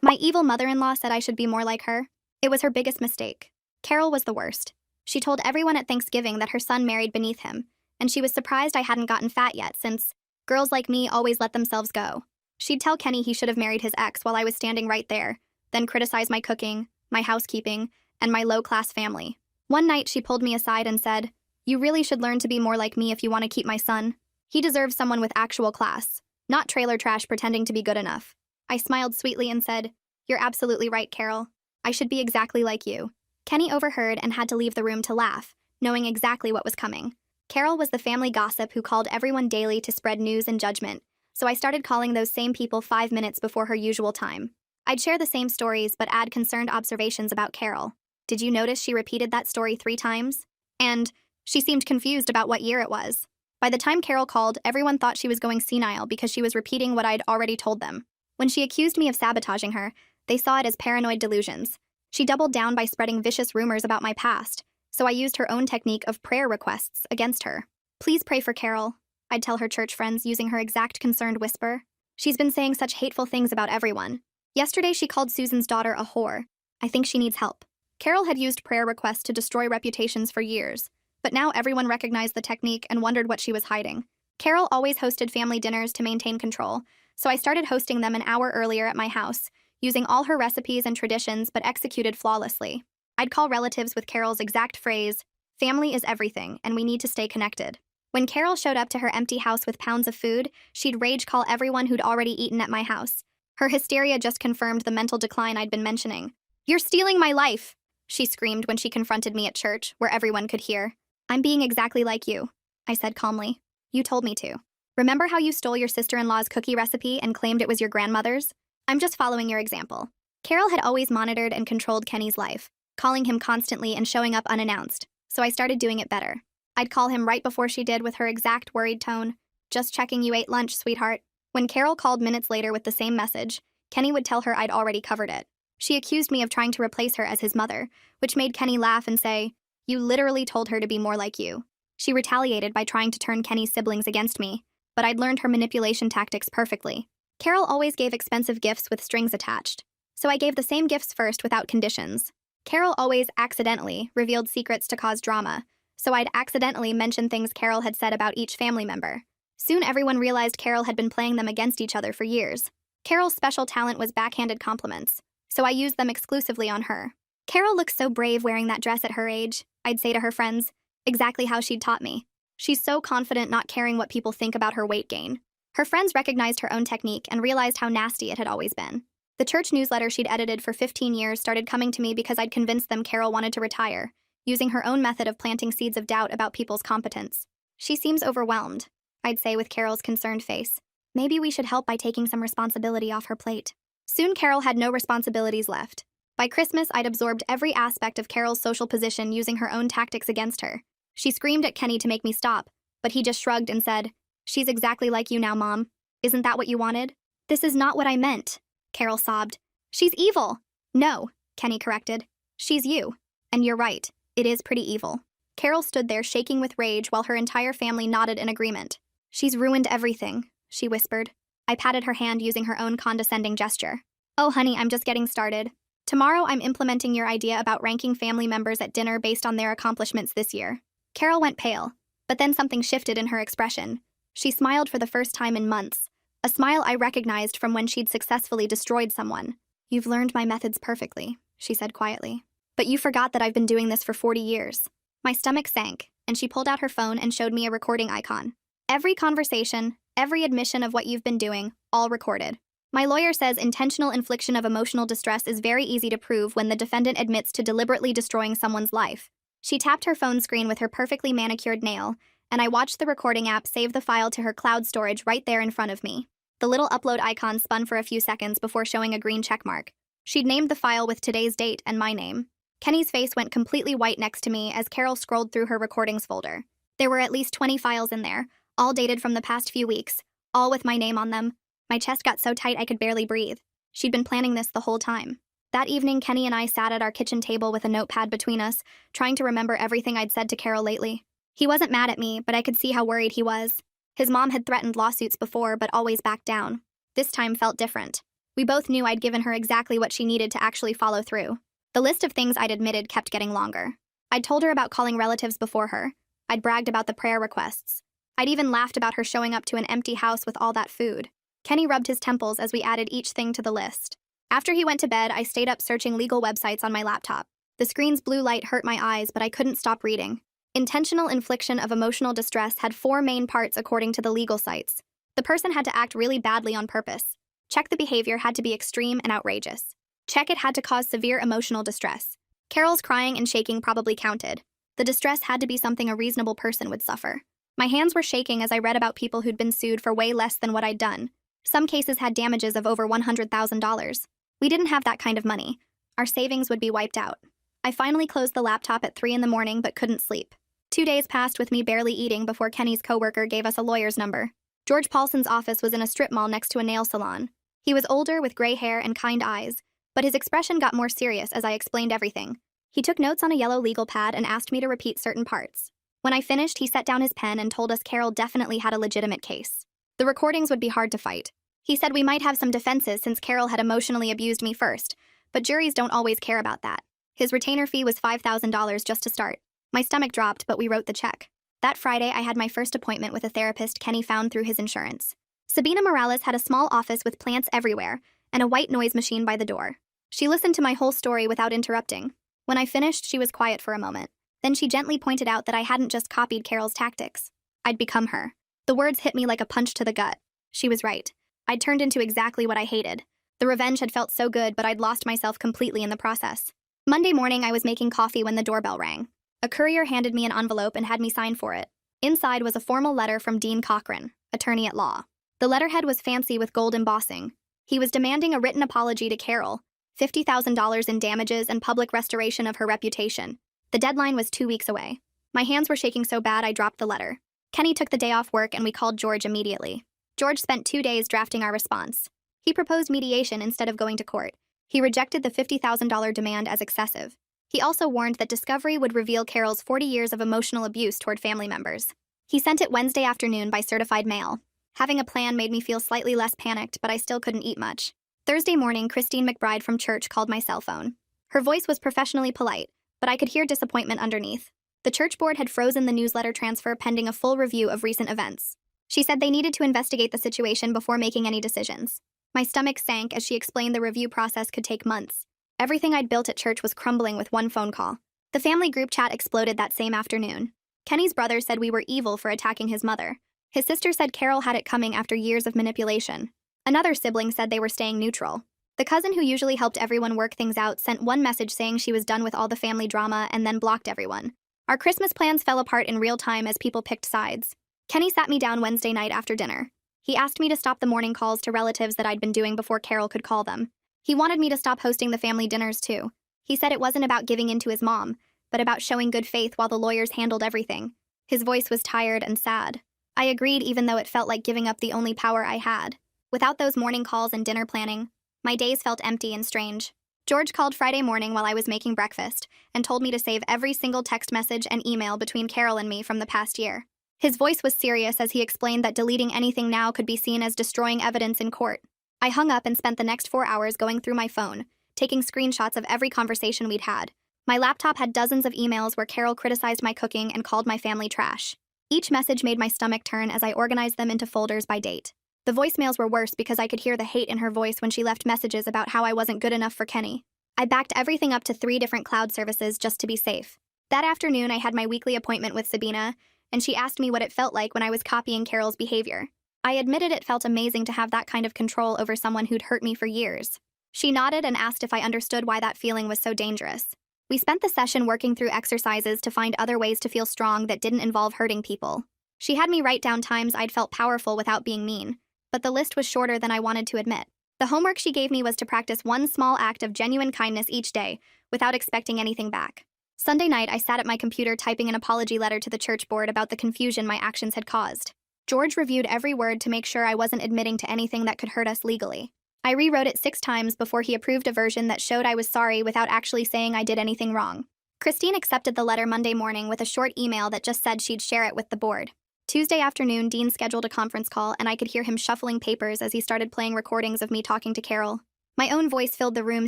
My evil mother-in-law said I should be more like her. It was her biggest mistake. Carol was the worst. She told everyone at Thanksgiving that her son married beneath him, and she was surprised I hadn't gotten fat yet since girls like me always let themselves go. She'd tell Kenny he should have married his ex while I was standing right there, then criticize my cooking, my housekeeping, and my low-class family. One night she pulled me aside and said, "You really should learn to be more like me if you want to keep my son. He deserves someone with actual class, not trailer trash pretending to be good enough." I smiled sweetly and said, "You're absolutely right, Carol. I should be exactly like you." Kenny overheard and had to leave the room to laugh, knowing exactly what was coming. Carol was the family gossip who called everyone daily to spread news and judgment, so I started calling those same people 5 minutes before her usual time. I'd share the same stories but add concerned observations about Carol. Did you notice she repeated that story 3 times? And she seemed confused about what year it was. By the time Carol called, everyone thought she was going senile because she was repeating what I'd already told them. When she accused me of sabotaging her, they saw it as paranoid delusions. She doubled down by spreading vicious rumors about my past, so I used her own technique of prayer requests against her. "Please pray for Carol," I'd tell her church friends using her exact concerned whisper. "She's been saying such hateful things about everyone. Yesterday she called Susan's daughter a whore. I think she needs help." Carol had used prayer requests to destroy reputations for years, but now everyone recognized the technique and wondered what she was hiding. Carol always hosted family dinners to maintain control, so I started hosting them an hour earlier at my house, using all her recipes and traditions but executed flawlessly. I'd call relatives with Carol's exact phrase, "Family is everything, and we need to stay connected." When Carol showed up to her empty house with pounds of food, she'd rage call everyone who'd already eaten at my house. Her hysteria just confirmed the mental decline I'd been mentioning. "You're stealing my life," she screamed when she confronted me at church, where everyone could hear. "I'm being exactly like you," I said calmly. "You told me to. Remember how you stole your sister-in-law's cookie recipe and claimed it was your grandmother's? I'm just following your example." Carol had always monitored and controlled Kenny's life, calling him constantly and showing up unannounced, so I started doing it better. I'd call him right before she did with her exact worried tone, "Just checking you ate lunch, sweetheart." When Carol called minutes later with the same message, Kenny would tell her I'd already covered it. She accused me of trying to replace her as his mother, which made Kenny laugh and say, "You literally told her to be more like you." She retaliated by trying to turn Kenny's siblings against me, but I'd learned her manipulation tactics perfectly. Carol always gave expensive gifts with strings attached, so I gave the same gifts first without conditions. Carol always accidentally revealed secrets to cause drama, so I'd accidentally mention things Carol had said about each family member. Soon everyone realized Carol had been playing them against each other for years. Carol's special talent was backhanded compliments, so I used them exclusively on her. "Carol looks so brave wearing that dress at her age," I'd say to her friends, exactly how she'd taught me. "She's so confident not caring what people think about her weight gain." Her friends recognized her own technique and realized how nasty it had always been. The church newsletter she'd edited for 15 years started coming to me because I'd convinced them Carol wanted to retire, using her own method of planting seeds of doubt about people's competence. "She seems overwhelmed," I'd say with Carol's concerned face. "Maybe we should help by taking some responsibility off her plate." Soon Carol had no responsibilities left. By Christmas, I'd absorbed every aspect of Carol's social position using her own tactics against her. She screamed at Kenny to make me stop, but he just shrugged and said, "She's exactly like you now, Mom. Isn't that what you wanted?" "This is not what I meant," Carol sobbed. "She's evil." "No," Kenny corrected. "She's you. And you're right, it is pretty evil." Carol stood there shaking with rage while her entire family nodded in agreement. "She's ruined everything," she whispered. I patted her hand using her own condescending gesture. "Oh, honey, I'm just getting started. Tomorrow I'm implementing your idea about ranking family members at dinner based on their accomplishments this year." Carol went pale, but then something shifted in her expression. She smiled for the first time in months, a smile I recognized from when she'd successfully destroyed someone. "You've learned my methods perfectly," she said quietly. "But you forgot that I've been doing this for 40 years. My stomach sank, and she pulled out her phone and showed me a recording icon. "Every conversation, every admission of what you've been doing, all recorded. My lawyer says intentional infliction of emotional distress is very easy to prove when the defendant admits to deliberately destroying someone's life." She tapped her phone screen with her perfectly manicured nail, and I watched the recording app save the file to her cloud storage right there in front of me. The little upload icon spun for a few seconds before showing a green checkmark. She'd named the file with today's date and my name. Kenny's face went completely white next to me as Carol scrolled through her recordings folder. There were at least 20 files in there, all dated from the past few weeks, all with my name on them. My chest got so tight I could barely breathe. She'd been planning this the whole time. That evening, Kenny and I sat at our kitchen table with a notepad between us, trying to remember everything I'd said to Carol lately. He wasn't mad at me, but I could see how worried he was. His mom had threatened lawsuits before, but always backed down. This time felt different. We both knew I'd given her exactly what she needed to actually follow through. The list of things I'd admitted kept getting longer. I'd told her about calling relatives before her. I'd bragged about the prayer requests. I'd even laughed about her showing up to an empty house with all that food. Kenny rubbed his temples as we added each thing to the list. After he went to bed, I stayed up searching legal websites on my laptop. The screen's blue light hurt my eyes, but I couldn't stop reading. Intentional infliction of emotional distress had 4 main parts according to the legal sites. The person had to act really badly on purpose. Check the behavior had to be extreme and outrageous. Check it had to cause severe emotional distress. Carol's crying and shaking probably counted. The distress had to be something a reasonable person would suffer. My hands were shaking as I read about people who'd been sued for way less than what I'd done. Some cases had damages of over $100,000. We didn't have that kind of money. Our savings would be wiped out. I finally closed the laptop at 3 in the morning but couldn't sleep. 2 days passed with me barely eating before Kenny's coworker gave us a lawyer's number. George Paulson's office was in a strip mall next to a nail salon. He was older with gray hair and kind eyes, but his expression got more serious as I explained everything. He took notes on a yellow legal pad and asked me to repeat certain parts. When I finished, he set down his pen and told us Carol definitely had a legitimate case. The recordings would be hard to fight. He said we might have some defenses since Carol had emotionally abused me first, but juries don't always care about that. His retainer fee was $5,000 just to start. My stomach dropped, but we wrote the check. That Friday, I had my first appointment with a therapist Kenny found through his insurance. Sabina Morales had a small office with plants everywhere and a white noise machine by the door. She listened to my whole story without interrupting. When I finished, she was quiet for a moment. Then she gently pointed out that I hadn't just copied Carol's tactics. I'd become her. The words hit me like a punch to the gut. She was right. I'd turned into exactly what I hated. The revenge had felt so good, but I'd lost myself completely in the process. Monday morning, I was making coffee when the doorbell rang. A courier handed me an envelope and had me sign for it. Inside was a formal letter from Dean Cochran, attorney at law. The letterhead was fancy with gold embossing. He was demanding a written apology to Carol, $50,000 in damages and public restoration of her reputation. The deadline was 2 weeks away. My hands were shaking so bad I dropped the letter. Kenny took the day off work and we called George immediately. George spent 2 days drafting our response. He proposed mediation instead of going to court. He rejected the $50,000 demand as excessive. He also warned that discovery would reveal Carol's 40 years of emotional abuse toward family members. He sent it Wednesday afternoon by certified mail. Having a plan made me feel slightly less panicked, but I still couldn't eat much. Thursday morning, Christine McBride from church called my cell phone. Her voice was professionally polite, but I could hear disappointment underneath. The church board had frozen the newsletter transfer pending a full review of recent events. She said they needed to investigate the situation before making any decisions. My stomach sank as she explained the review process could take months. Everything I'd built at church was crumbling with one phone call. The family group chat exploded that same afternoon. Kenny's brother said we were evil for attacking his mother. His sister said Carol had it coming after years of manipulation. Another sibling said they were staying neutral. The cousin who usually helped everyone work things out sent one message saying she was done with all the family drama and then blocked everyone. Our Christmas plans fell apart in real time as people picked sides. Kenny sat me down Wednesday night after dinner. He asked me to stop the morning calls to relatives that I'd been doing before Carol could call them. He wanted me to stop hosting the family dinners too. He said it wasn't about giving in to his mom, but about showing good faith while the lawyers handled everything. His voice was tired and sad. I agreed even though it felt like giving up the only power I had. Without those morning calls and dinner planning, my days felt empty and strange. George called Friday morning while I was making breakfast and told me to save every single text message and email between Carol and me from the past year. His voice was serious as he explained that deleting anything now could be seen as destroying evidence in court. I hung up and spent the next 4 hours going through my phone, taking screenshots of every conversation we'd had. My laptop had dozens of emails where Carol criticized my cooking and called my family trash. Each message made my stomach turn as I organized them into folders by date. The voicemails were worse because I could hear the hate in her voice when she left messages about how I wasn't good enough for Kenny. I backed everything up to 3 different cloud services just to be safe. That afternoon, I had my weekly appointment with Sabina, and she asked me what it felt like when I was copying Carol's behavior. I admitted it felt amazing to have that kind of control over someone who'd hurt me for years. She nodded and asked if I understood why that feeling was so dangerous. We spent the session working through exercises to find other ways to feel strong that didn't involve hurting people. She had me write down times I'd felt powerful without being mean, but the list was shorter than I wanted to admit. The homework she gave me was to practice one small act of genuine kindness each day, without expecting anything back. Sunday night, I sat at my computer typing an apology letter to the church board about the confusion my actions had caused. George reviewed every word to make sure I wasn't admitting to anything that could hurt us legally. I rewrote it 6 times before he approved a version that showed I was sorry without actually saying I did anything wrong. Christine accepted the letter Monday morning with a short email that just said she'd share it with the board. Tuesday afternoon, Dean scheduled a conference call, and I could hear him shuffling papers as he started playing recordings of me talking to Carol. My own voice filled the room,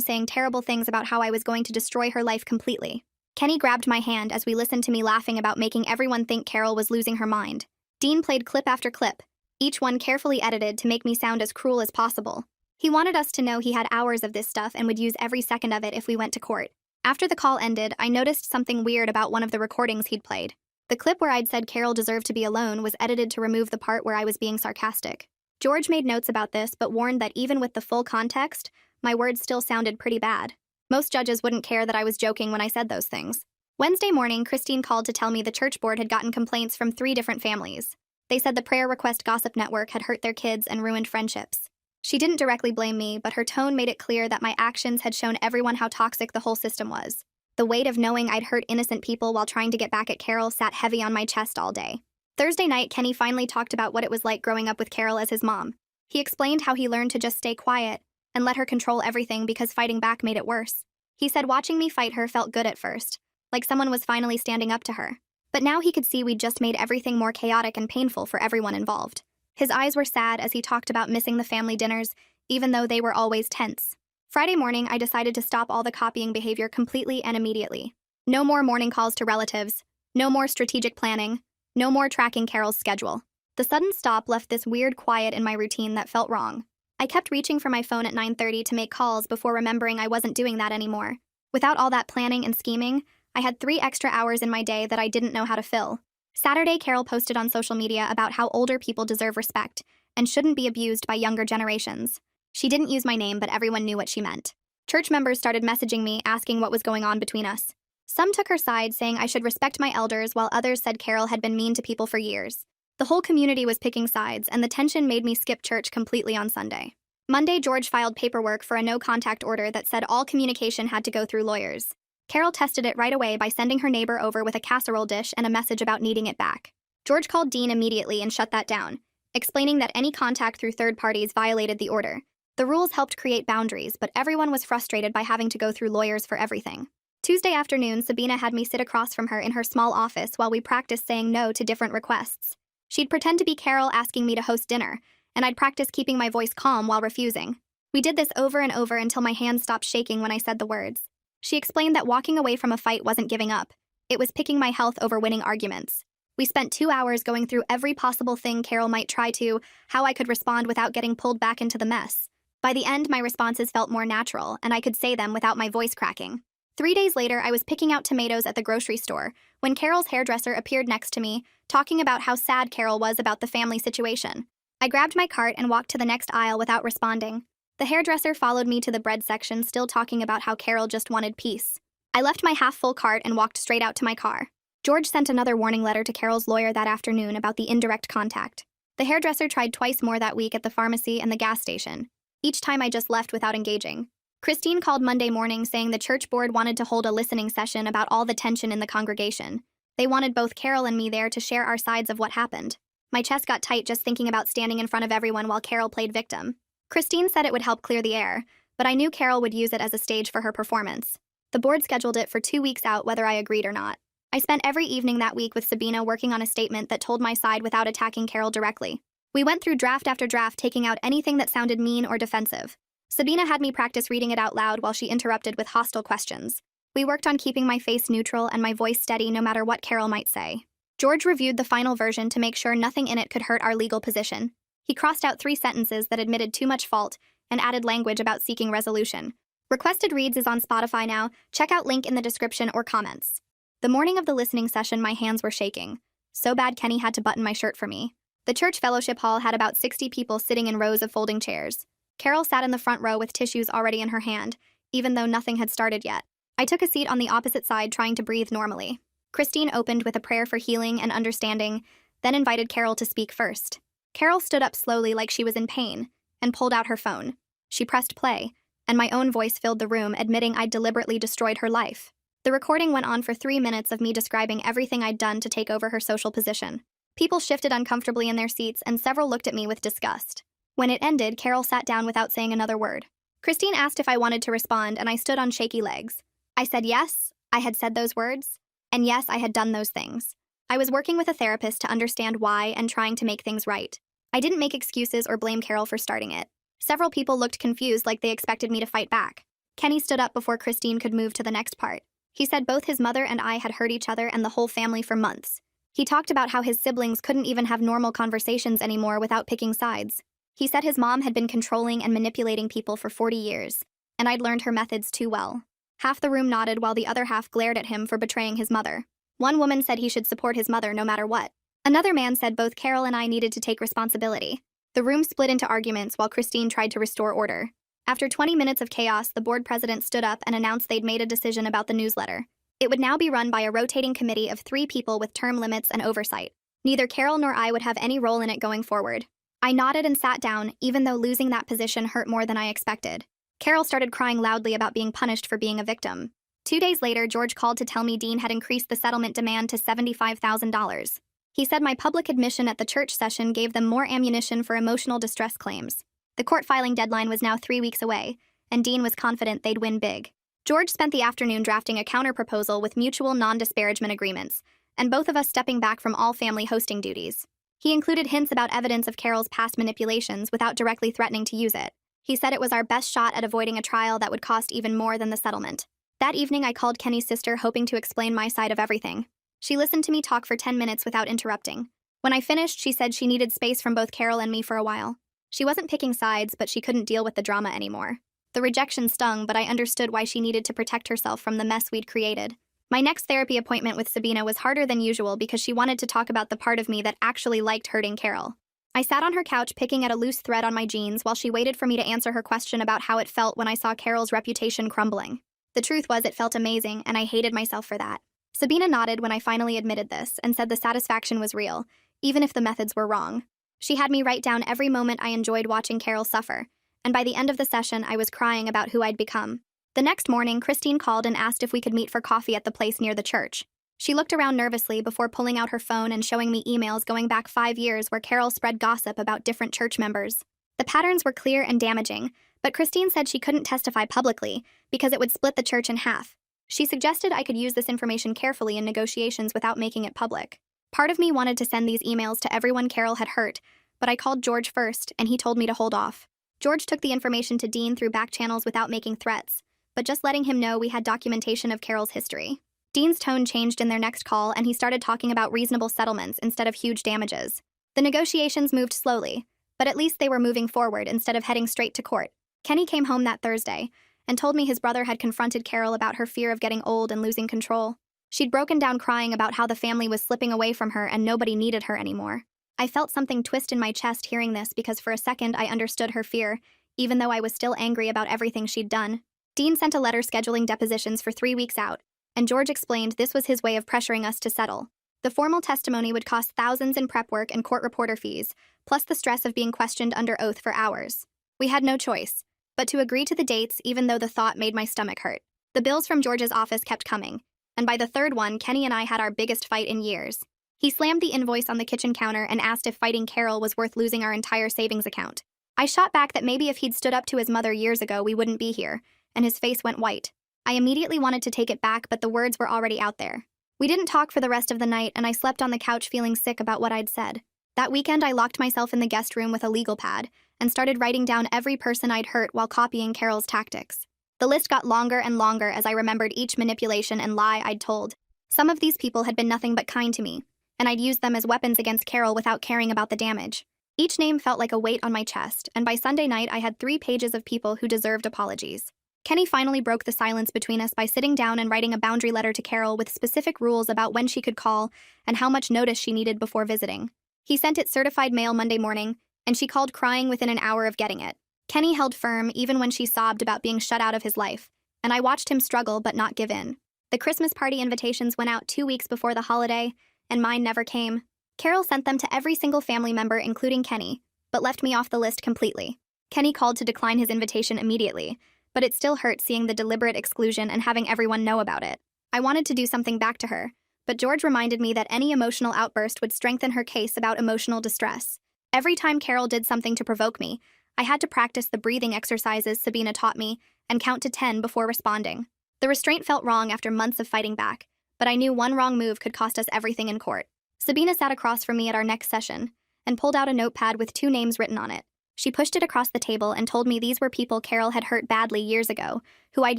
saying terrible things about how I was going to destroy her life completely. Kenny grabbed my hand as we listened to me laughing about making everyone think Carol was losing her mind. Dean played clip after clip, each one carefully edited to make me sound as cruel as possible. He wanted us to know he had hours of this stuff and would use every second of it if we went to court. After the call ended, I noticed something weird about one of the recordings he'd played. The clip where I'd said Carol deserved to be alone was edited to remove the part where I was being sarcastic. George made notes about this, but warned that even with the full context, my words still sounded pretty bad. Most judges wouldn't care that I was joking when I said those things. Wednesday morning, Christine called to tell me the church board had gotten complaints from 3 different families. They said the prayer request gossip network had hurt their kids and ruined friendships. She didn't directly blame me, but her tone made it clear that my actions had shown everyone how toxic the whole system was. The weight of knowing I'd hurt innocent people while trying to get back at Carol sat heavy on my chest all day. Thursday night, Kenny finally talked about what it was like growing up with Carol as his mom. He explained how he learned to just stay quiet and let her control everything because fighting back made it worse. He said watching me fight her felt good at first, like someone was finally standing up to her. But now he could see we'd just made everything more chaotic and painful for everyone involved. His eyes were sad as he talked about missing the family dinners, even though they were always tense. Friday morning, I decided to stop all the copying behavior completely and immediately. No more morning calls to relatives, no more strategic planning, no more tracking Carol's schedule. The sudden stop left this weird quiet in my routine that felt wrong. I kept reaching for my phone at 9:30 to make calls before remembering I wasn't doing that anymore. Without all that planning and scheming, I had 3 extra hours in my day that I didn't know how to fill. Saturday, Carol posted on social media about how older people deserve respect and shouldn't be abused by younger generations. She didn't use my name, but everyone knew what she meant. Church members started messaging me, asking what was going on between us. Some took her side, saying I should respect my elders, while others said Carol had been mean to people for years. The whole community was picking sides, and the tension made me skip church completely on Sunday. Monday, George filed paperwork for a no-contact order that said all communication had to go through lawyers. Carol tested it right away by sending her neighbor over with a casserole dish and a message about needing it back. George called Dean immediately and shut that down, explaining that any contact through third parties violated the order. The rules helped create boundaries, but everyone was frustrated by having to go through lawyers for everything. Tuesday afternoon, Sabina had me sit across from her in her small office while we practiced saying no to different requests. She'd pretend to be Carol asking me to host dinner, and I'd practice keeping my voice calm while refusing. We did this over and over until my hands stopped shaking when I said the words. She explained that walking away from a fight wasn't giving up. It was picking my health over winning arguments. We spent 2 hours going through every possible thing Carol might try to, how I could respond without getting pulled back into the mess. By the end, my responses felt more natural, and I could say them without my voice cracking. 3 days later, I was picking out tomatoes at the grocery store when Carol's hairdresser appeared next to me, talking about how sad Carol was about the family situation. I grabbed my cart and walked to the next aisle without responding. The hairdresser followed me to the bread section, still talking about how Carol just wanted peace. I left my half-full cart and walked straight out to my car. George sent another warning letter to Carol's lawyer that afternoon about the indirect contact. The hairdresser tried twice more that week at the pharmacy and the gas station. Each time I just left without engaging. Christine called Monday morning saying the church board wanted to hold a listening session about all the tension in the congregation. They wanted both Carol and me there to share our sides of what happened. My chest got tight just thinking about standing in front of everyone while Carol played victim. Christine said it would help clear the air, but I knew Carol would use it as a stage for her performance. The board scheduled it for 2 weeks out whether I agreed or not. I spent every evening that week with Sabina working on a statement that told my side without attacking Carol directly. We went through draft after draft, taking out anything that sounded mean or defensive. Sabina had me practice reading it out loud while she interrupted with hostile questions. We worked on keeping my face neutral and my voice steady no matter what Carol might say. George reviewed the final version to make sure nothing in it could hurt our legal position. He crossed out 3 sentences that admitted too much fault and added language about seeking resolution. Requested Reads is on Spotify now. Check out link in the description or comments. The morning of the listening session, my hands were shaking. So bad Kenny had to button my shirt for me. The church fellowship hall had about 60 people sitting in rows of folding chairs. Carol sat in the front row with tissues already in her hand, even though nothing had started yet. I took a seat on the opposite side, trying to breathe normally. Christine opened with a prayer for healing and understanding, then invited Carol to speak first. Carol stood up slowly like she was in pain and pulled out her phone. She pressed play, and my own voice filled the room, admitting I'd deliberately destroyed her life. The recording went on for 3 minutes of me describing everything I'd done to take over her social position. People shifted uncomfortably in their seats, and several looked at me with disgust. When it ended, Carol sat down without saying another word. Christine asked if I wanted to respond, and I stood on shaky legs. I said yes, I had said those words, and yes, I had done those things. I was working with a therapist to understand why and trying to make things right. I didn't make excuses or blame Carol for starting it. Several people looked confused, like they expected me to fight back. Kenny stood up before Christine could move to the next part. He said both his mother and I had hurt each other and the whole family for months. He talked about how his siblings couldn't even have normal conversations anymore without picking sides. He said his mom had been controlling and manipulating people for 40 years, and I'd learned her methods too well. Half the room nodded while the other half glared at him for betraying his mother. One woman said he should support his mother no matter what. Another man said both Carol and I needed to take responsibility. The room split into arguments while Christine tried to restore order. After 20 minutes of chaos, the board president stood up and announced they'd made a decision about the newsletter. It would now be run by a rotating committee of 3 people with term limits and oversight. Neither Carol nor I would have any role in it going forward. I nodded and sat down, even though losing that position hurt more than I expected. Carol started crying loudly about being punished for being a victim. 2 days later, George called to tell me Dean had increased the settlement demand to $75,000. He said my public admission at the church session gave them more ammunition for emotional distress claims. The court filing deadline was now 3 weeks away, and Dean was confident they'd win big. George spent the afternoon drafting a counter-proposal with mutual non-disparagement agreements, and both of us stepping back from all family hosting duties. He included hints about evidence of Carol's past manipulations without directly threatening to use it. He said it was our best shot at avoiding a trial that would cost even more than the settlement. That evening, I called Kenny's sister, hoping to explain my side of everything. She listened to me talk for 10 minutes without interrupting. When I finished, she said she needed space from both Carol and me for a while. She wasn't picking sides, but she couldn't deal with the drama anymore. The rejection stung, but I understood why she needed to protect herself from the mess we'd created. My next therapy appointment with Sabina was harder than usual because she wanted to talk about the part of me that actually liked hurting Carol. I sat on her couch picking at a loose thread on my jeans while she waited for me to answer her question about how it felt when I saw Carol's reputation crumbling. The truth was, it felt amazing, and I hated myself for that. Sabina nodded when I finally admitted this and said the satisfaction was real, even if the methods were wrong. She had me write down every moment I enjoyed watching Carol suffer, and by the end of the session, I was crying about who I'd become. The next morning, Christine called and asked if we could meet for coffee at the place near the church. She looked around nervously before pulling out her phone and showing me emails going back 5 years where Carol spread gossip about different church members. The patterns were clear and damaging, but Christine said she couldn't testify publicly because it would split the church in half. She suggested I could use this information carefully in negotiations without making it public. Part of me wanted to send these emails to everyone Carol had hurt, but I called George first, and he told me to hold off. George took the information to Dean through back channels without making threats, but just letting him know we had documentation of Carol's history. Dean's tone changed in their next call, and he started talking about reasonable settlements instead of huge damages. The negotiations moved slowly, but at least they were moving forward instead of heading straight to court. Kenny came home that Thursday and told me his brother had confronted Carol about her fear of getting old and losing control. She'd broken down crying about how the family was slipping away from her and nobody needed her anymore. I felt something twist in my chest hearing this because for a second I understood her fear, even though I was still angry about everything she'd done. Dean sent a letter scheduling depositions for 3 weeks out, and George explained this was his way of pressuring us to settle. The formal testimony would cost thousands in prep work and court reporter fees, plus the stress of being questioned under oath for hours. We had no choice but to agree to the dates, even though the thought made my stomach hurt. The bills from George's office kept coming, and by the third one, Kenny and I had our biggest fight in years. He slammed the invoice on the kitchen counter and asked if fighting Carol was worth losing our entire savings account. I shot back that maybe if he'd stood up to his mother years ago, we wouldn't be here, and his face went white. I immediately wanted to take it back, but the words were already out there. We didn't talk for the rest of the night, and I slept on the couch feeling sick about what I'd said. That weekend, I locked myself in the guest room with a legal pad and started writing down every person I'd hurt while copying Carol's tactics. The list got longer and longer as I remembered each manipulation and lie I'd told. Some of these people had been nothing but kind to me, and I'd used them as weapons against Carol without caring about the damage. Each name felt like a weight on my chest, and by Sunday night I had 3 pages of people who deserved apologies. Kenny finally broke the silence between us by sitting down and writing a boundary letter to Carol with specific rules about when she could call and how much notice she needed before visiting. He sent it certified mail Monday morning, and she called crying within an hour of getting it. Kenny held firm even when she sobbed about being shut out of his life, and I watched him struggle but not give in. The Christmas party invitations went out 2 weeks before the holiday, and mine never came. Carol sent them to every single family member, including Kenny, but left me off the list completely. Kenny called to decline his invitation immediately, but it still hurt seeing the deliberate exclusion and having everyone know about it. I wanted to do something back to her, but George reminded me that any emotional outburst would strengthen her case about emotional distress. Every time Carol did something to provoke me, I had to practice the breathing exercises Sabina taught me and count to 10 before responding. The restraint felt wrong after months of fighting back, but I knew one wrong move could cost us everything in court. Sabina sat across from me at our next session and pulled out a notepad with 2 names written on it. She pushed it across the table and told me these were people Carol had hurt badly years ago, who I'd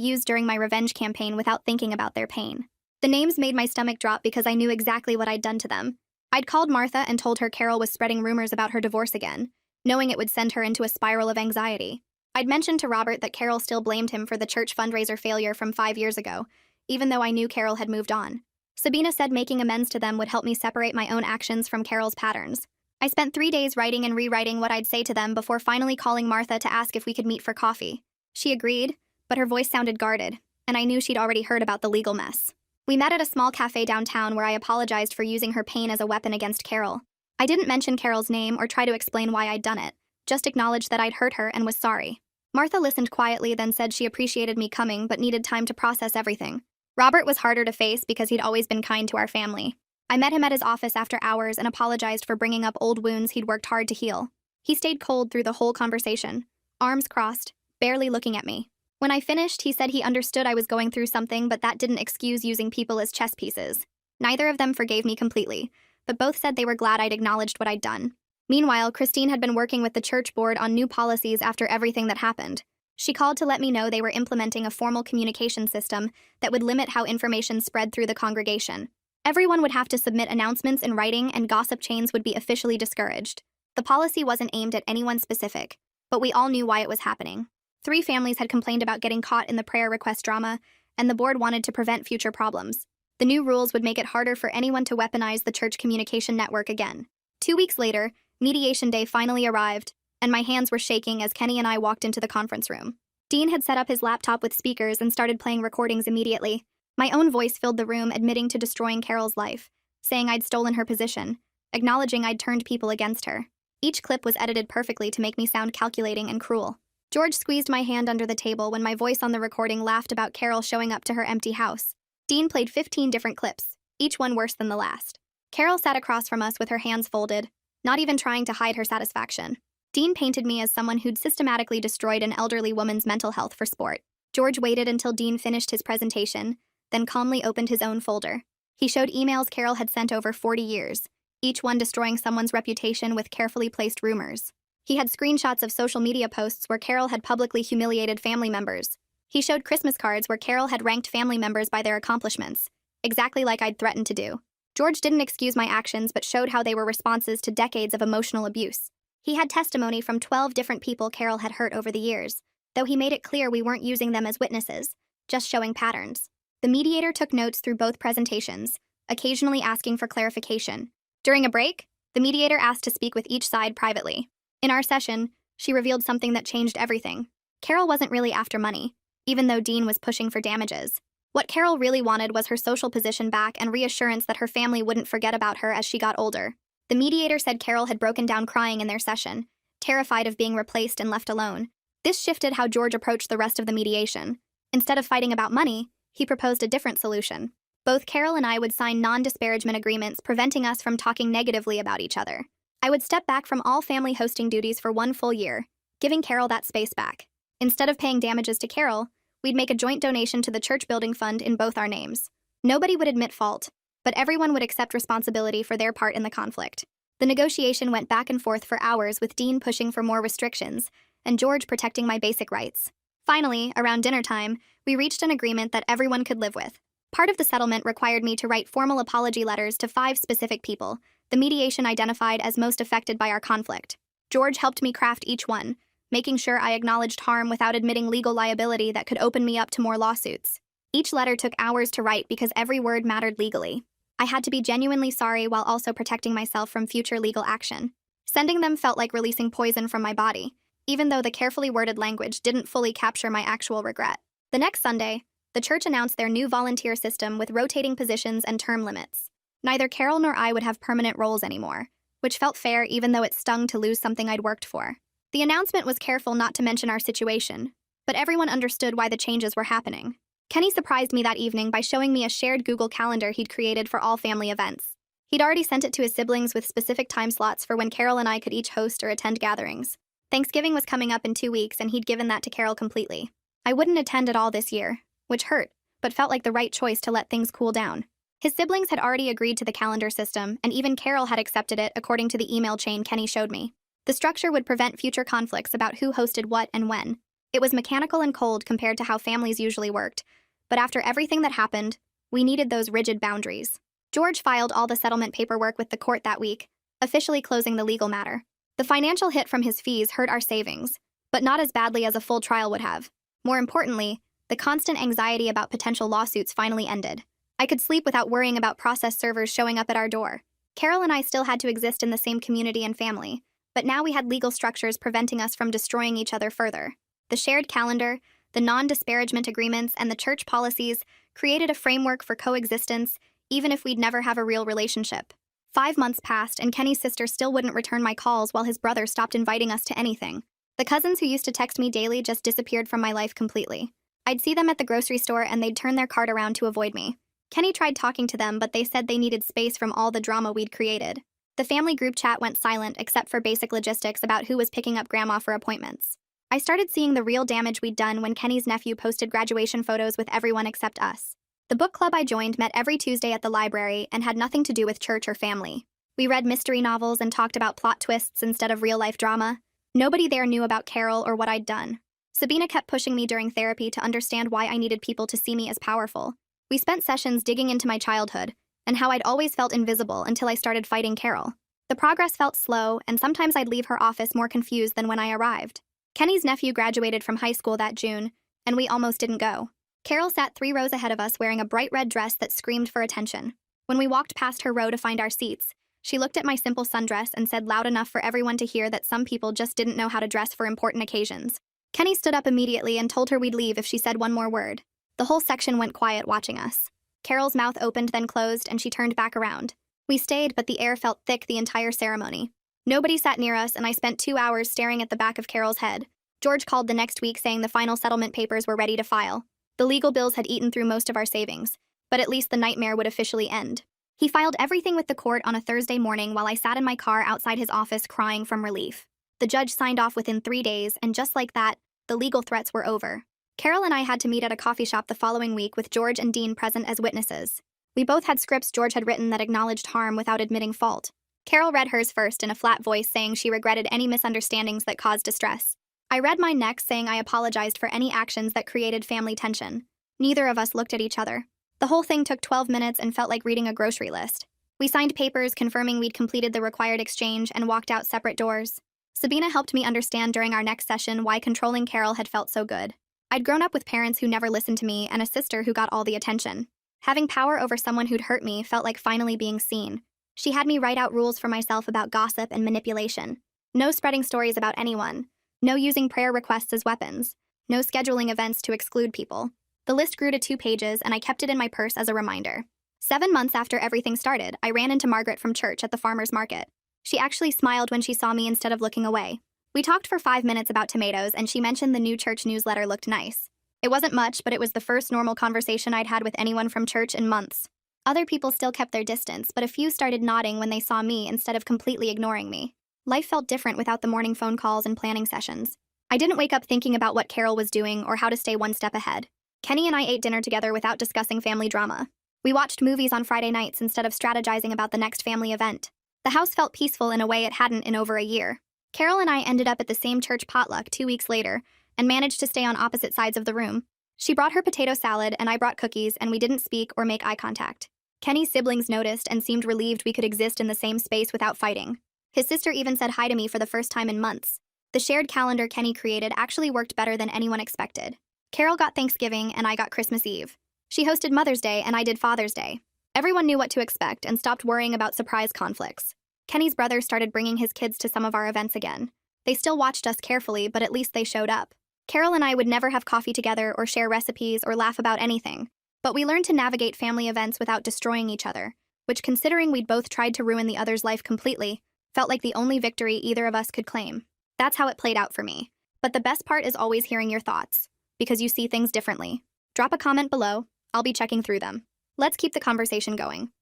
used during my revenge campaign without thinking about their pain. The names made my stomach drop because I knew exactly what I'd done to them. I'd called Martha and told her Carol was spreading rumors about her divorce again, knowing it would send her into a spiral of anxiety. I'd mentioned to Robert that Carol still blamed him for the church fundraiser failure from 5 years ago, even though I knew Carol had moved on. Sabina said making amends to them would help me separate my own actions from Carol's patterns. I spent 3 days writing and rewriting what I'd say to them before finally calling Martha to ask if we could meet for coffee. She agreed, but her voice sounded guarded, and I knew she'd already heard about the legal mess. We met at a small cafe downtown where I apologized for using her pain as a weapon against Carol. I didn't mention Carol's name or try to explain why I'd done it, just acknowledged that I'd hurt her and was sorry. Martha listened quietly, then said she appreciated me coming but needed time to process everything. Robert was harder to face because he'd always been kind to our family. I met him at his office after hours and apologized for bringing up old wounds he'd worked hard to heal. He stayed cold through the whole conversation, arms crossed, barely looking at me. When I finished, he said he understood I was going through something, but that didn't excuse using people as chess pieces. Neither of them forgave me completely, but both said they were glad I'd acknowledged what I'd done. Meanwhile, Christine had been working with the church board on new policies after everything that happened. She called to let me know they were implementing a formal communication system that would limit how information spread through the congregation. Everyone would have to submit announcements in writing, and gossip chains would be officially discouraged. The policy wasn't aimed at anyone specific, but we all knew why it was happening. 3 families had complained about getting caught in the prayer request drama, and the board wanted to prevent future problems. The new rules would make it harder for anyone to weaponize the church communication network again. 2 weeks later, mediation day finally arrived, and my hands were shaking as Kenny and I walked into the conference room. Dean had set up his laptop with speakers and started playing recordings immediately. My own voice filled the room, admitting to destroying Carol's life, saying I'd stolen her position, acknowledging I'd turned people against her. Each clip was edited perfectly to make me sound calculating and cruel. George squeezed my hand under the table when my voice on the recording laughed about Carol showing up to her empty house. Dean played 15 different clips, each one worse than the last. Carol sat across from us with her hands folded, not even trying to hide her satisfaction. Dean painted me as someone who'd systematically destroyed an elderly woman's mental health for sport. George waited until Dean finished his presentation, then calmly opened his own folder. He showed emails Carol had sent over 40 years, each one destroying someone's reputation with carefully placed rumors. He had screenshots of social media posts where Carol had publicly humiliated family members. He showed Christmas cards where Carol had ranked family members by their accomplishments, exactly like I'd threatened to do. George didn't excuse my actions but showed how they were responses to decades of emotional abuse. He had testimony from 12 different people Carol had hurt over the years, though he made it clear we weren't using them as witnesses, just showing patterns. The mediator took notes through both presentations, occasionally asking for clarification. During a break, the mediator asked to speak with each side privately. In our session, she revealed something that changed everything. Carol wasn't really after money, even though Dean was pushing for damages. What Carol really wanted was her social position back and reassurance that her family wouldn't forget about her as she got older. The mediator said Carol had broken down crying in their session, terrified of being replaced and left alone. This shifted how George approached the rest of the mediation. Instead of fighting about money, he proposed a different solution. Both Carol and I would sign non-disparagement agreements preventing us from talking negatively about each other. I would step back from all family hosting duties for 1 full year, giving Carol that space back. Instead of paying damages to Carol, we'd make a joint donation to the church building fund in both our names. Nobody would admit fault, but everyone would accept responsibility for their part in the conflict. The negotiation went back and forth for hours, with Dean pushing for more restrictions and George protecting my basic rights. Finally, around dinner time, we reached an agreement that everyone could live with. Part of the settlement required me to write formal apology letters to 5 specific people the mediation identified as most affected by our conflict. George helped me craft each one, making sure I acknowledged harm without admitting legal liability that could open me up to more lawsuits. Each letter took hours to write because every word mattered legally. I had to be genuinely sorry while also protecting myself from future legal action. Sending them felt like releasing poison from my body, even though the carefully worded language didn't fully capture my actual regret. The next Sunday, the church announced their new volunteer system with rotating positions and term limits. Neither Carol nor I would have permanent roles anymore, which felt fair even though it stung to lose something I'd worked for. The announcement was careful not to mention our situation, but everyone understood why the changes were happening. Kenny surprised me that evening by showing me a shared Google Calendar he'd created for all family events. He'd already sent it to his siblings with specific time slots for when Carol and I could each host or attend gatherings. Thanksgiving was coming up in 2 weeks, and he'd given that to Carol completely. I wouldn't attend at all this year, which hurt, but felt like the right choice to let things cool down. His siblings had already agreed to the calendar system, and even Carol had accepted it according to the email chain Kenny showed me. The structure would prevent future conflicts about who hosted what and when. It was mechanical and cold compared to how families usually worked, but after everything that happened, we needed those rigid boundaries. George filed all the settlement paperwork with the court that week, officially closing the legal matter. The financial hit from his fees hurt our savings, but not as badly as a full trial would have. More importantly, the constant anxiety about potential lawsuits finally ended. I could sleep without worrying about process servers showing up at our door. Carol and I still had to exist in the same community and family, but now we had legal structures preventing us from destroying each other further. The shared calendar, the non-disparagement agreements, and the church policies created a framework for coexistence, even if we'd never have a real relationship. 5 months passed, and Kenny's sister still wouldn't return my calls while his brother stopped inviting us to anything. The cousins who used to text me daily just disappeared from my life completely. I'd see them at the grocery store and they'd turn their cart around to avoid me. Kenny tried talking to them, but they said they needed space from all the drama we'd created. The family group chat went silent except for basic logistics about who was picking up grandma for appointments. I started seeing the real damage we'd done when Kenny's nephew posted graduation photos with everyone except us. The book club I joined met every Tuesday at the library and had nothing to do with church or family. We read mystery novels and talked about plot twists instead of real-life drama. Nobody there knew about Carol or what I'd done. Sabina kept pushing me during therapy to understand why I needed people to see me as powerful. We spent sessions digging into my childhood and how I'd always felt invisible until I started fighting Carol. The progress felt slow, and sometimes I'd leave her office more confused than when I arrived. Kenny's nephew graduated from high school that June, and we almost didn't go. Carol sat 3 rows ahead of us wearing a bright red dress that screamed for attention. When we walked past her row to find our seats, she looked at my simple sundress and said loud enough for everyone to hear that some people just didn't know how to dress for important occasions. Kenny stood up immediately and told her we'd leave if she said one more word. The whole section went quiet watching us. Carol's mouth opened then closed and she turned back around. We stayed, but the air felt thick the entire ceremony. Nobody sat near us, and I spent 2 hours staring at the back of Carol's head. George called the next week saying the final settlement papers were ready to file. The legal bills had eaten through most of our savings, but at least the nightmare would officially end. He filed everything with the court on a Thursday morning while I sat in my car outside his office crying from relief. The judge signed off within 3 days, and just like that, the legal threats were over. Carol and I had to meet at a coffee shop the following week with George and Dean present as witnesses. We both had scripts George had written that acknowledged harm without admitting fault. Carol read hers first in a flat voice, saying she regretted any misunderstandings that caused distress. I read mine next, saying I apologized for any actions that created family tension. Neither of us looked at each other. The whole thing took 12 minutes and felt like reading a grocery list. We signed papers confirming we'd completed the required exchange and walked out separate doors. Sabina helped me understand during our next session why controlling Carol had felt so good. I'd grown up with parents who never listened to me and a sister who got all the attention. Having power over someone who'd hurt me felt like finally being seen. She had me write out rules for myself about gossip and manipulation. No spreading stories about anyone. No using prayer requests as weapons. No scheduling events to exclude people. The list grew to 2 pages, and I kept it in my purse as a reminder. 7 months after everything started, I ran into Margaret from church at the farmer's market. She actually smiled when she saw me instead of looking away. We talked for 5 minutes about tomatoes, and she mentioned the new church newsletter looked nice. It wasn't much, but it was the first normal conversation I'd had with anyone from church in months. Other people still kept their distance, but a few started nodding when they saw me instead of completely ignoring me. Life felt different without the morning phone calls and planning sessions. I didn't wake up thinking about what Carol was doing or how to stay one step ahead. Kenny and I ate dinner together without discussing family drama. We watched movies on Friday nights instead of strategizing about the next family event. The house felt peaceful in a way it hadn't in over a year. Carol and I ended up at the same church potluck 2 weeks later and managed to stay on opposite sides of the room. She brought her potato salad and I brought cookies, and we didn't speak or make eye contact. Kenny's siblings noticed and seemed relieved we could exist in the same space without fighting. His sister even said hi to me for the first time in months. The shared calendar Kenny created actually worked better than anyone expected. Carol got Thanksgiving and I got Christmas Eve. She hosted Mother's Day and I did Father's Day. Everyone knew what to expect and stopped worrying about surprise conflicts. Kenny's brother started bringing his kids to some of our events again. They still watched us carefully, but at least they showed up. Carol and I would never have coffee together or share recipes or laugh about anything, but we learned to navigate family events without destroying each other, which, considering we'd both tried to ruin the other's life completely, felt like the only victory either of us could claim. That's how it played out for me. But the best part is always hearing your thoughts, because you see things differently. Drop a comment below. I'll be checking through them. Let's keep the conversation going.